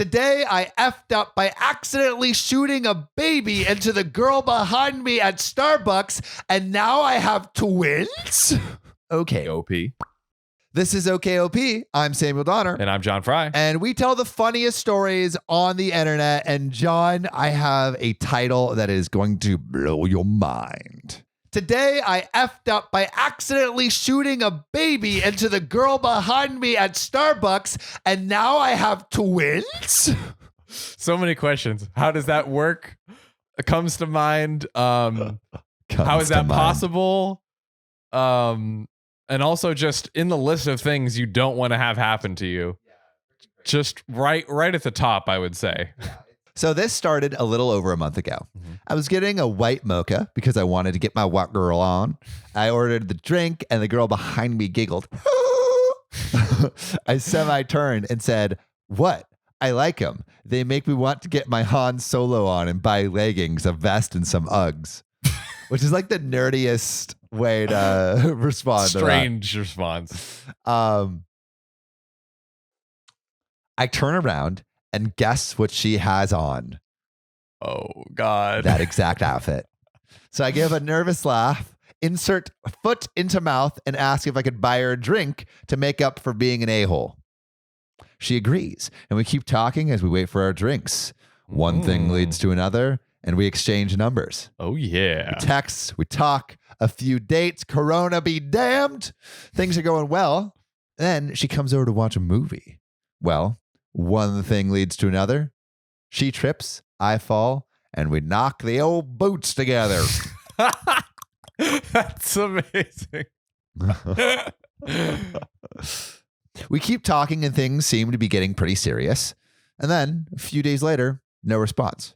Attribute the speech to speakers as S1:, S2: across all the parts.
S1: Today, I effed up by accidentally shooting a baby into the girl behind me at Starbucks, and now I have twins? Okay.
S2: OP.
S1: This is OKOP. I'm Samuel Donner.
S2: And I'm John Frye.
S1: And we tell the funniest stories on the internet. And John, I have a title that is going to blow your mind. Today, I effed up by accidentally shooting a baby into the girl behind me at Starbucks, and now I have twins?
S2: So many questions. How does that work? It comes to mind. How is that possible? And also just in the list of things you don't want to have happen to you. Just right at the top, I would say.
S1: So this started a little over a month ago. Mm-hmm. I was getting a white mocha because I wanted to get my white girl on. I ordered the drink and the girl behind me giggled. I semi-turned and said, "What? I like them. They make me want to get my Han Solo on and buy leggings, a vest, and some Uggs." Which is like the nerdiest way to respond.
S2: Strange response.
S1: I turn around and guess what she has on?
S2: Oh, God.
S1: That exact outfit. So I give a nervous laugh, insert foot into mouth, and ask if I could buy her a drink to make up for being an a-hole. She agrees, and we keep talking as we wait for our drinks. One thing leads to another, and we exchange numbers.
S2: Oh, yeah.
S1: We text, we talk, a few dates, Corona be damned. Things are going well. Then she comes over to watch a movie. Well, one thing leads to another. She trips, I fall, and we knock the old boots together.
S2: That's amazing.
S1: We keep talking and things seem to be getting pretty serious. And then a few days later, no response.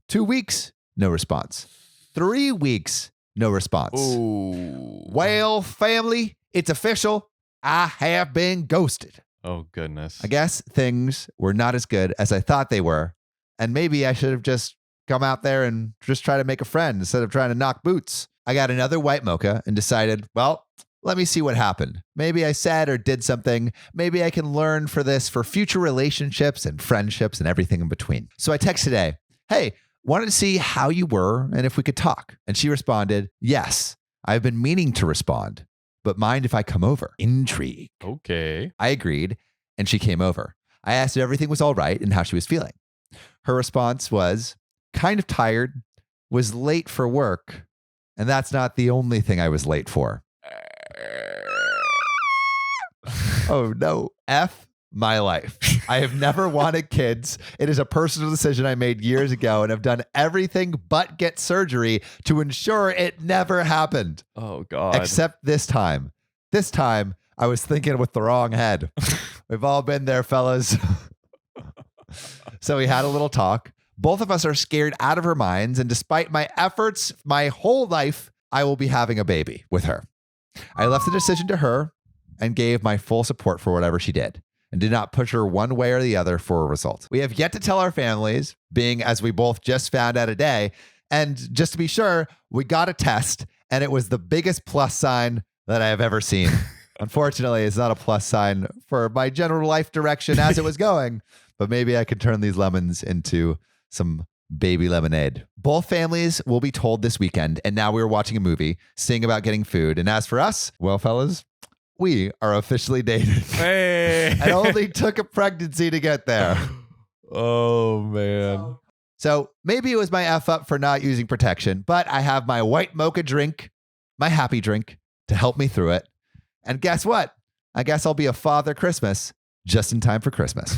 S1: 2 weeks, no response. 3 weeks, no response.
S2: Ooh.
S1: Well, family, it's official. I have been ghosted.
S2: Oh, goodness.
S1: I guess things were not as good as I thought they were. And maybe I should have just come out there and just try to make a friend instead of trying to knock boots. I got another white mocha and decided, well, let me see what happened. Maybe I said or did something. Maybe I can learn for this for future relationships and friendships and everything in between. So I text today, "Hey, wanted to see how you were and if we could talk." And she responded, "Yes, I've been meaning to respond, but mind if I come over?" Intrigue.
S2: Okay.
S1: I agreed, and she came over. I asked if everything was all right and how she was feeling. Her response was, "Kind of tired, was late for work, and that's not the only thing I was late for." Oh no, F my life. I have never wanted kids. It is a personal decision I made years ago and have done everything but get surgery to ensure it never happened.
S2: Oh, God.
S1: Except this time. This time, I was thinking with the wrong head. We've all been there, fellas. So we had a little talk. Both of us are scared out of our minds, and despite my efforts, my whole life, I will be having a baby with her. I left the decision to her and gave my full support for whatever she did, and did not push her one way or the other for a result. We have yet to tell our families, being as we both just found out today. And just to be sure, we got a test, and it was the biggest plus sign that I have ever seen. Unfortunately, it's not a plus sign for my general life direction as it was going, but maybe I could turn these lemons into some baby lemonade. Both families will be told this weekend, and now we're watching a movie, seeing about getting food. And as for us, well, fellas, we are officially dated.
S2: Hey.
S1: It only took a pregnancy to get there.
S2: Oh, man.
S1: So maybe it was my F up for not using protection, but I have my white mocha drink, my happy drink, to help me through it. And guess what? I guess I'll be a Father Christmas just in time for Christmas.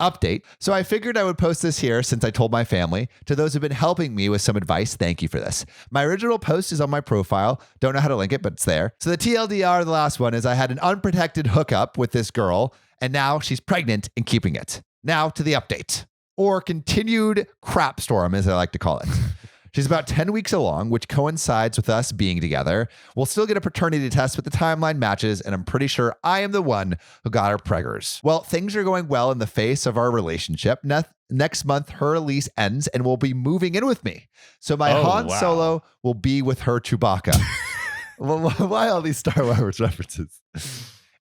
S1: Update. So I figured I would post this here since I told my family. To those who've been helping me with some advice, thank you for this. My original post is on my profile. Don't know how to link it, but it's there. So the TLDR, the last one, is I had an unprotected hookup with this girl, and now she's pregnant and keeping it. Now to the update, or continued crap storm, as I like to call it. She's about 10 weeks along, which coincides with us being together. We'll still get a paternity test, but the timeline matches, and I'm pretty sure I am the one who got her preggers. Well, things are going well in the face of our relationship. Next month, her lease ends, and we'll be moving in with me. So my Han Solo will be with her Chewbacca. Why all these Star Wars references?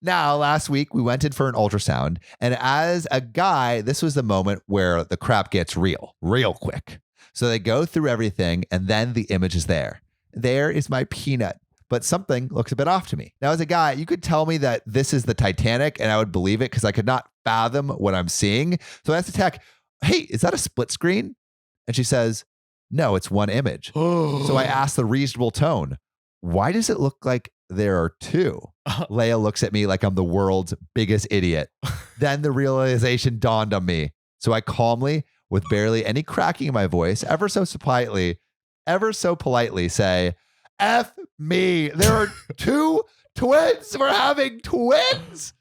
S1: Now, last week, we went in for an ultrasound. And as a guy, this was the moment where the crap gets real quick. So they go through everything, and then the image is there. There is my peanut. But something looks a bit off to me. Now, as a guy, you could tell me that this is the Titanic, and I would believe it because I could not fathom what I'm seeing. So I asked the tech, hey, is that a split screen? And she says, no, it's one image. So I asked the reasonable tone, why does it look like there are two? Leia looks at me like I'm the world's biggest idiot. Then the realization dawned on me. So I calmly, with barely any cracking in my voice, ever so politely say, F me. There are two twins. We're having twins.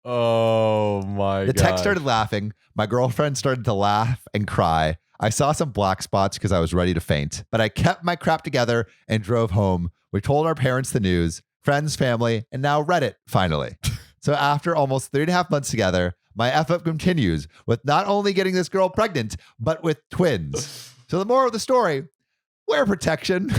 S2: Oh my God.
S1: The tech started laughing. My girlfriend started to laugh and cry. I saw some black spots because I was ready to faint, but I kept my crap together and drove home. We told our parents the news, friends, family, and now Reddit, finally. So after almost 3.5 months together, my F-up continues with not only getting this girl pregnant, but with twins. So the moral of the story, wear protection.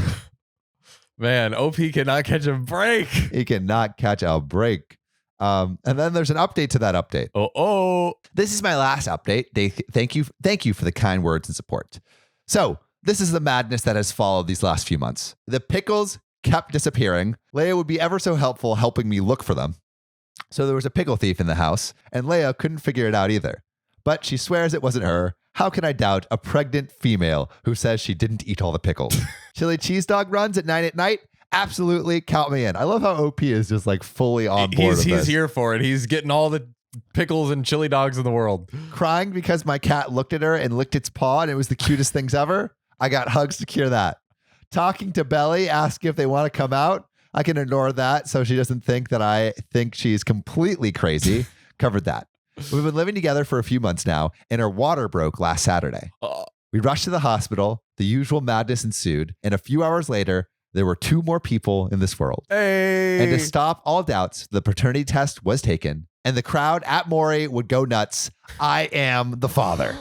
S2: Man, OP cannot catch a break.
S1: He cannot catch a break. And then there's an update to that update.
S2: Oh.
S1: This is my last update. Thank you for the kind words and support. So this is the madness that has followed these last few months. The pickles kept disappearing. Leia would be ever so helpful helping me look for them. So there was a pickle thief in the house, and Leia couldn't figure it out either. But she swears it wasn't her. How can I doubt a pregnant female who says she didn't eat all the pickles? Chili cheese dog runs at 9 at night. Absolutely, count me in. I love how OP is just like fully on board with this.
S2: He's here for it. He's getting all the pickles and chili dogs in the world.
S1: Crying because my cat looked at her and licked its paw and it was the cutest things ever. I got hugs to cure that. Talking to Belly, asking if they want to come out. I can ignore that so she doesn't think that I think she's completely crazy. Covered that. We've been living together for a few months now, and her water broke last Saturday. We rushed to the hospital. The usual madness ensued, and a few hours later, there were 2 more people in this world.
S2: Hey.
S1: And to stop all doubts, the paternity test was taken, and the crowd at Maury would go nuts. I am the father.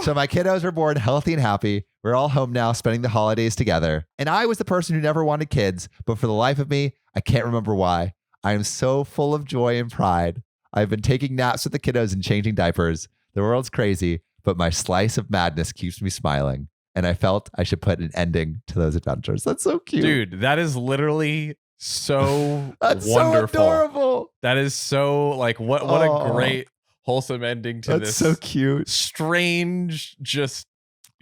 S1: So my kiddos were born healthy and happy. We're all home now, spending the holidays together. And I was the person who never wanted kids, but for the life of me, I can't remember why. I am so full of joy and pride. I've been taking naps with the kiddos and changing diapers. The world's crazy, but my slice of madness keeps me smiling. And I felt I should put an ending to those adventures. That's so cute.
S2: Dude, that is literally so
S1: That's
S2: wonderful.
S1: so adorable.
S2: That is so like what a great wholesome ending to this.
S1: That's so cute.
S2: Strange, just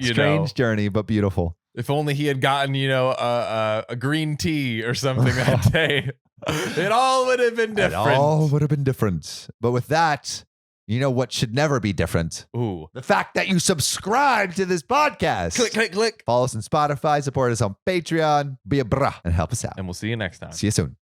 S1: strange journey, but beautiful.
S2: If only he had gotten, a green tea or something that day. It all would have been different.
S1: It all would have been different. But with that, you know what should never be different?
S2: Ooh.
S1: The fact that you subscribe to this podcast.
S2: Click, click, click.
S1: Follow us on Spotify, support us on Patreon, be a brah, and help us out.
S2: And we'll see you next time.
S1: See you soon.